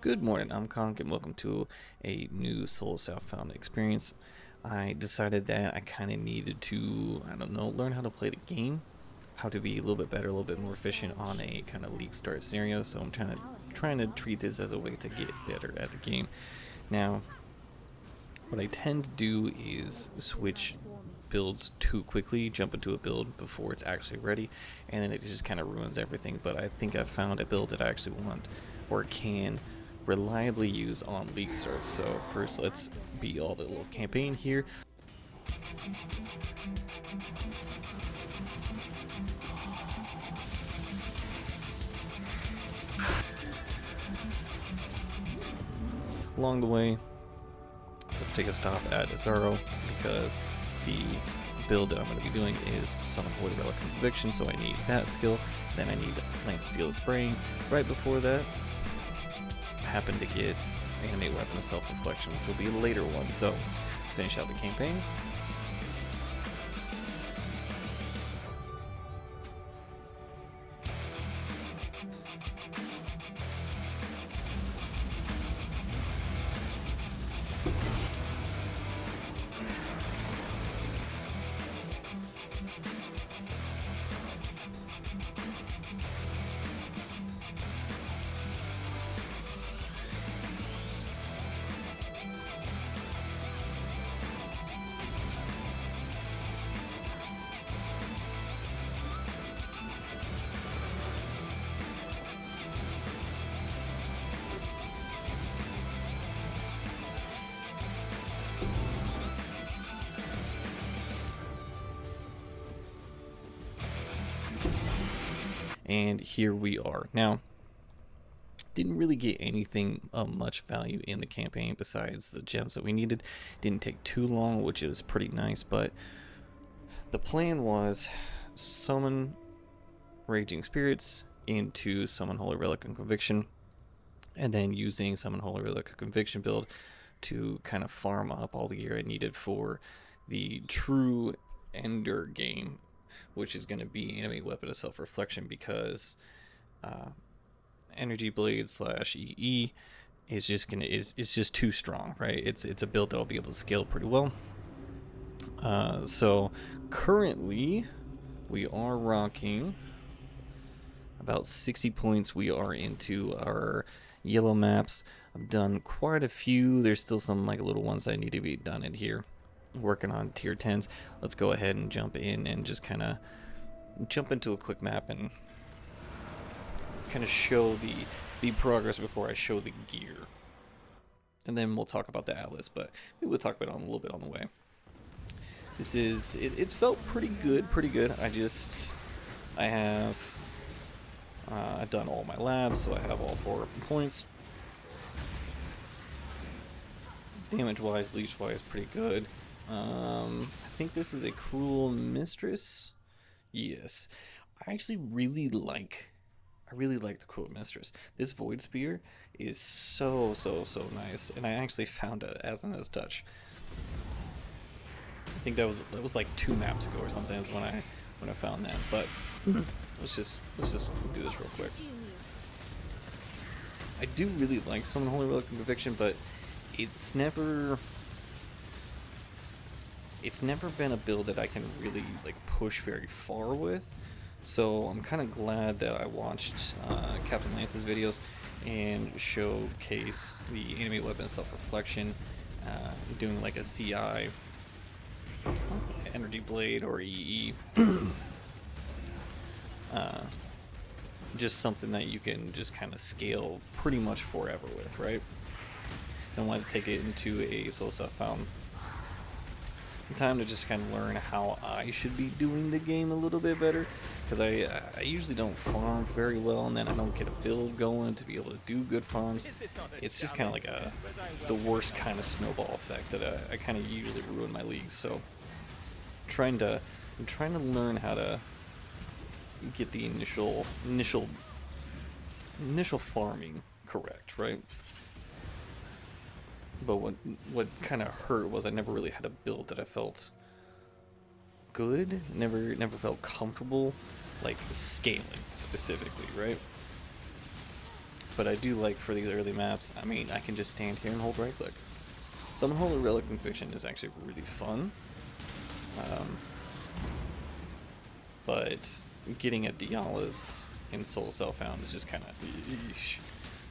Good morning, I'm Conk, and welcome to a new Solo Southbound experience. I decided that I kind of needed to, I don't know, learn how to play the game, how to be a little bit better, a little bit more efficient on a kind of league start scenario. So I'm trying to treat this as a way to get better at the game. Now, what I tend to do is switch builds too quickly, jump into a build before it's actually ready, and then it just kind of ruins everything. But I think I've found a build that I actually want or can reliably use on league starts. So first, let's be all the little campaign here. Along the way, let's take a stop at Azaro because the build that I'm going to be doing is Summon Holy Relic and Conviction, so I need that skill. Then I need Lance Steel Spraying. Right before that, I happen to get Animate Weapon of Self-Reflection, which will be a later one. So let's finish out the campaign. And here we are. Now, didn't really get anything of much value in the campaign besides the gems that we needed. Didn't take too long, which is pretty nice, but the plan was summon Raging Spirits into Summon Holy Relic and Conviction, and then using Summon Holy Relic and Conviction build to kind of farm up all the gear I needed for the true ender game, which is going to be Animate Weapon of Self-Reflection, because Energy Blade / EE is just too strong, right? It's a build that I'll be able to scale pretty well. So currently we are rocking about 60 points. We are into our yellow maps. I've done quite a few. There's still some like little ones that need to be done in here. Working on tier 10s. Let's go ahead and jump in and just kind of jump into a quick map and kind of show the progress before I show the gear. And then we'll talk about the Atlas, but maybe we'll talk about it a little bit on the way. This is, it's felt pretty good. I've done all my labs, so I have all 4 points. Damage-wise, leech-wise, pretty good. I think this is a Cruel Mistress. Yes, I really like the Cruel Mistress. This Void Spear is so nice, and I actually found it as an touch. I think that was like 2 maps ago or something is when I found that. But let's just do this real quick. I do really like Summon Holy Relic and Conviction, but it's never been a build that I can really like push very far with. So I'm kind of glad that I watched Captain Lance's videos and showcase the Animate Weapon Self-Reflection, doing like a CI, Energy Blade, or EE. Just something that you can just kind of scale pretty much forever with, right? I want to take it into a Soul Southbound time to just kind of learn how I should be doing the game a little bit better, because I usually don't farm very well, and then I don't get a build going to be able to do good farms. It's just kind of like the worst kind of snowball effect that I kind of usually ruin my leagues. So I'm trying to learn how to get the initial farming correct, right? But what kind of hurt was I never really had a build that I felt good. Never felt comfortable, like scaling specifically, right? but I do like for these early maps, I mean, I can just stand here and hold right click. Summon Holy Relic Conviction is actually really fun. But getting a Dialis in Soul Cellfound is just kind of...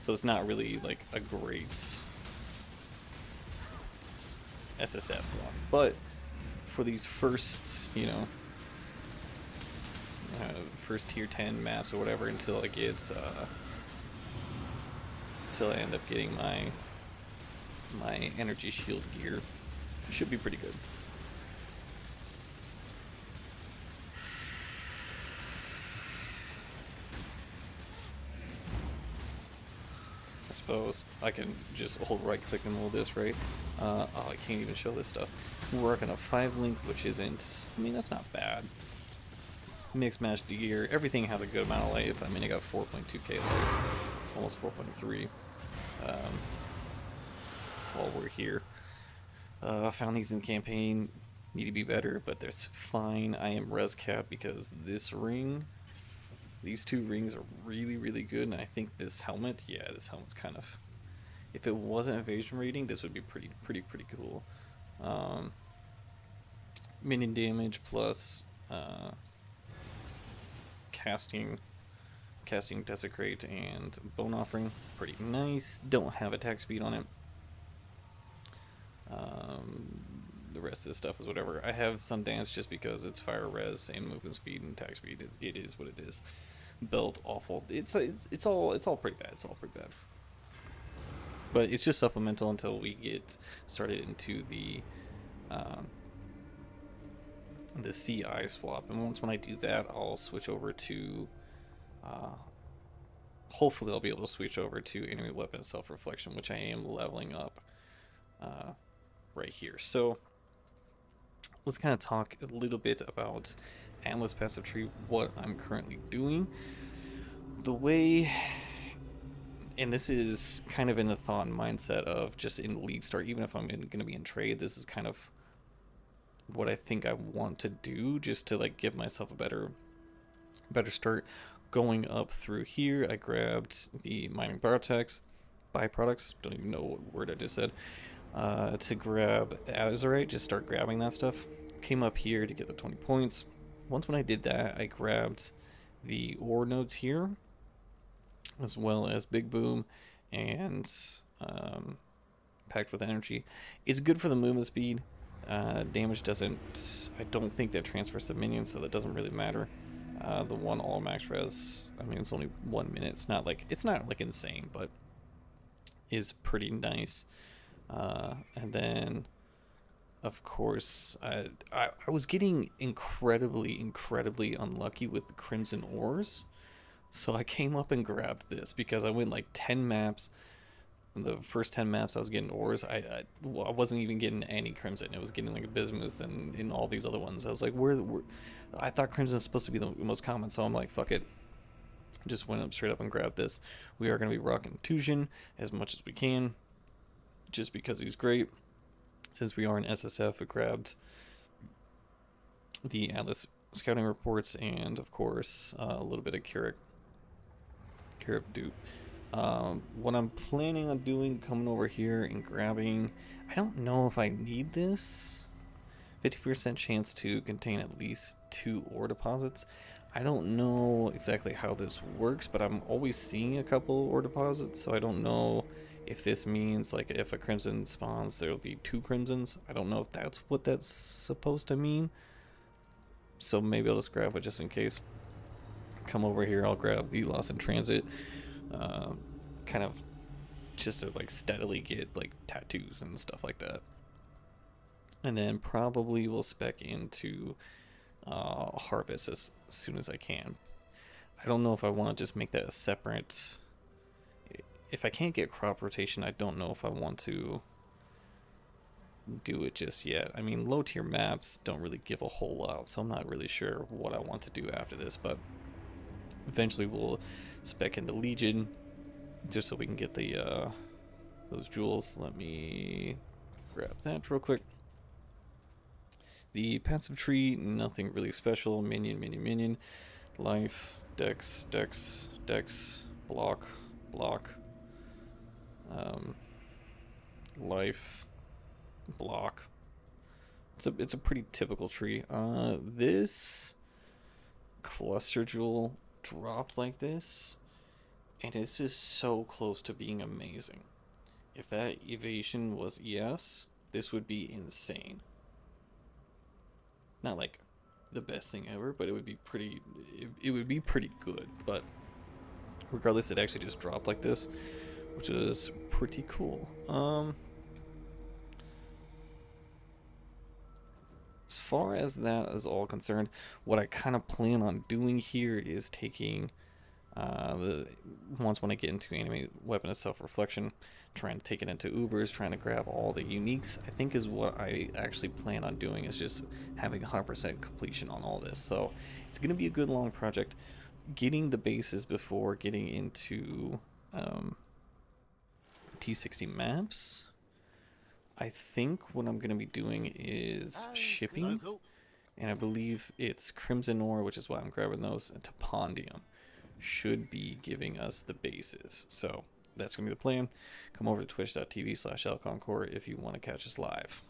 So it's not really like a great SSF one. But for these first, you know, first tier 10 maps or whatever until I get, until I end up getting my energy shield gear, should be pretty good. I suppose I can just hold right click and hold this, right? Oh, I can't even show this stuff. We're working a 5-link, which isn't, I mean, that's not bad. Mixed match gear, everything has a good amount of life. I mean, I got 4.2k life, almost 4.3 while we're here. I found these in campaign, need to be better, but that's fine. I am res cap because this ring, these two rings are really, really good, and I think this helmet, yeah, this helmet's kind of, if it wasn't evasion rating, this would be pretty cool. Minion damage plus casting Desecrate and Bone Offering, pretty nice. Don't have attack speed on it. The rest of this stuff is whatever. I have Sundance just because it's fire res and movement speed and attack speed. It is what it is. Belt awful. It's all pretty bad. It's all pretty bad. But it's just supplemental until we get started into the CI swap, and when I do that, I'll switch over to. Hopefully, I'll be able to switch over to enemy weapon self-reflection, which I am leveling up right here. So let's kind of talk a little bit about Atlas passive tree, what I'm currently doing. The way, and this is kind of in the thought and mindset of just in league start, even if I'm going to be in trade, this is kind of what I think I want to do, just to like give myself a better start. Going up through here, I grabbed the mining byproducts, don't even know what word I just said, to grab Azurite, just start grabbing that stuff. Came up here to get the 20 points. Once when I did that, I grabbed the ore nodes here, as well as Big Boom and Packed with Energy. It's good for the movement speed. Damage doesn't, I don't think that transfers to minions, so that doesn't really matter. The one all max res, I mean, it's only 1 minute. It's not like insane, but is pretty nice. And then, of course, I was getting incredibly unlucky with the Crimson Ores, so I came up and grabbed this because I went like 10 maps. The first 10 maps I was getting ores. I wasn't even getting any crimson. It was getting like a bismuth and in all these other ones. I was like, where I thought crimson is supposed to be the most common, so I'm like, fuck it. Just went up straight up and grabbed this. We are going to be rocking Tusion as much as we can, just because he's great. Since we are in SSF, I grabbed the Atlas scouting reports and of course a little bit of Keurig dupe. What I'm planning on doing, coming over here and grabbing, I don't know if I need this. 50% chance to contain at least 2 ore deposits. I don't know exactly how this works, but I'm always seeing a couple ore deposits, so I don't know if this means like if a crimson spawns, there'll be 2 crimsons. I don't know if that's what that's supposed to mean. So maybe I'll just grab it just in case. Come over here, I'll grab the Lost in Transit. Kind of just to like steadily get like tattoos and stuff like that, and then probably we'll spec into Harvest as soon as I can. I don't know if I want to just make that a separate. If I can't get crop rotation, I don't know if I want to do it just yet. I mean, low tier maps don't really give a whole lot, so I'm not really sure what I want to do after this, but eventually we'll spec into Legion just so we can get the those jewels. Let me grab that real quick. The passive tree, nothing really special. Minion, life, dex, block, block, life, block. It's a pretty typical tree. This cluster jewel dropped like this, and this is so close to being amazing. If that evasion was yes, this would be insane. Not like the best thing ever, but it would be pretty. It would be pretty good. But regardless, it actually just dropped like this, which is pretty cool. As far as that is all concerned, what I kind of plan on doing here is taking the once when I get into anime weapon of self-reflection, trying to take it into Ubers, trying to grab all the uniques. I think is what I actually plan on doing, is just having 100% completion on all this. So it's going to be a good long project. Getting the bases before getting into T60 maps. I think what I'm going to be doing is shipping, and I believe it's Crimson Ore, which is why I'm grabbing those, and Tapondium should be giving us the bases. So that's going to be the plan. Come over to twitch.tv/alconcore if you want to catch us live.